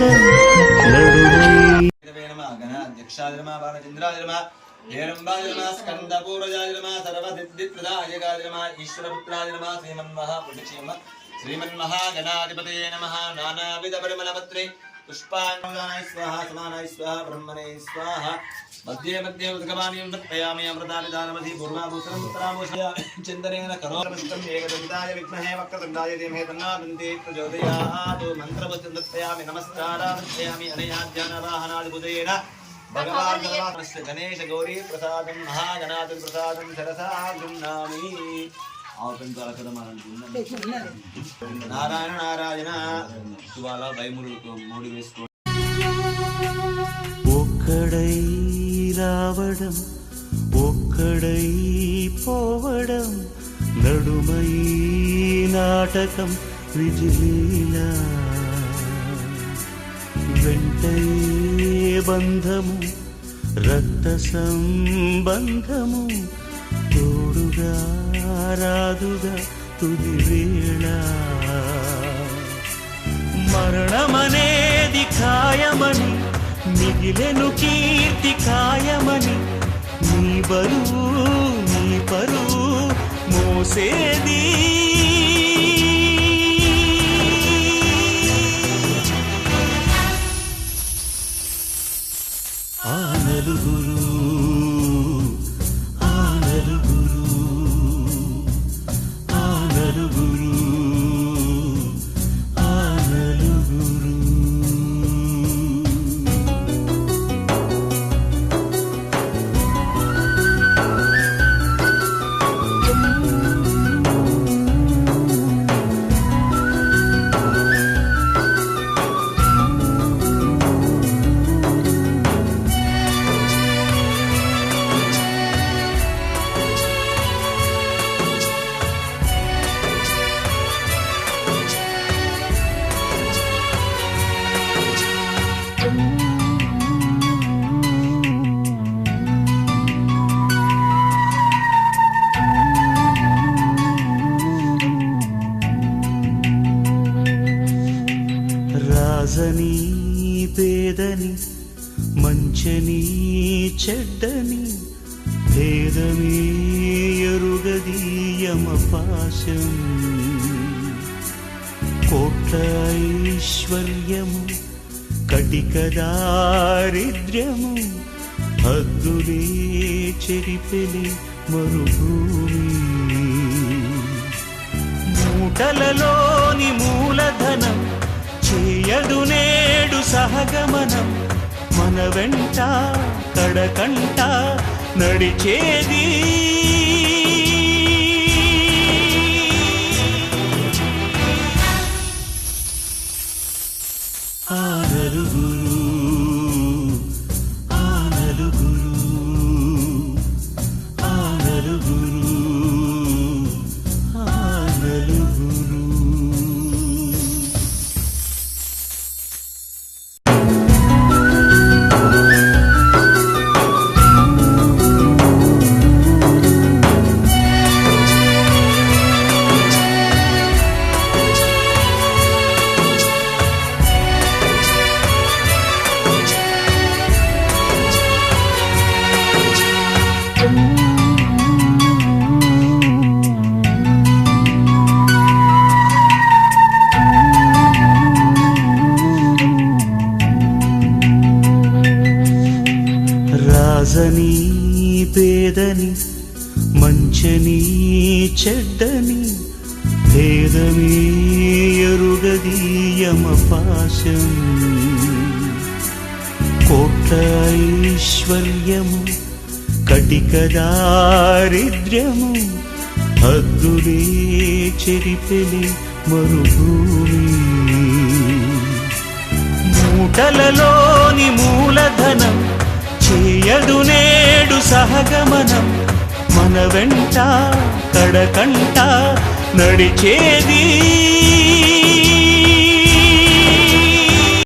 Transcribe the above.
పోవడం నడుమై అధ్యక్షాదిరమా బాలచంద్రాదిరమా హేరంబాదిరమా స్కందపూర్వజాదిరమా సర్వసిద్ధిప్రదాయకాదిరమా ఈశ్వరపుత్రాదిరమా శ్రీమన్మహాపురుషేమ శ్రీమన్మహాగణాధిపతయే నమః నానావిధపరిమళపత్రే పుష్పాణాయ స్వాహా సమానాయ స్వాహా బ్రహ్మణే స్వాహా మధ్యే మధ్యే ఉద్గమానీయం తత్పయామి అమృతానిదానమధి పూర్వాభూషణం ఉత్తరాభూషయ చింతనేన కరోమస్తం ఏకదంతాయ విద్మహే వక్రతుండాయ ధీమహి తన్నో ప్రచోదయాత్ మంత్రవచనం తత్పయామి నమస్కారామి అనయా జ్ఞానవాహనాదిబుధేన భగవాన్ గణేశ గణేశ గౌరీ ప్రసాదం మహాగణాధి ప్రసాదం సరసా గృహ్ణామి నారాయణ నారాయణ శివాల మూడు వేసుకో ఒక్కడై రావడం ఒక్కడై పోవడం నడుమై నాటకం విజిలీలా వెంటయే బంధము రక్త సంబంధము తోడుగా రాదుగా తుది వేళ మరణమనేది ఖాయమని మిగిలెను కీర్తి ఖాయమని నీ బరువు నీ పరువు మోసేది ఆ నలుగురు రాజని పేదని మంచని చెడ్డని భేదమే ఎరుగదీయమ పాశం కోట్ల ఐశ్వర్యము కటిక దారిద్ర్యము హద్దులే చెరిపెలి మరుభూమి మూటలలోని మూలధనం చేయదు నేడు సహగమనం మన వెంట కడకంట నడిచేది ఆ నలుగురు ఆ నలుగురు ఆ నలుగురు ఆ నలుగురు రాజని పేదని మంచని చెడ్డని భేదమే ఎరుగదీయమ పాశం కోట్ల ఐశ్వర్యము కటిక దారిద్ర్యము హద్దులే చెరిపెలి మరుభూమి మూటలలోని మూలధనం చేయదు నేడు సహగమనం మన వెంట కడకంట నడిచేది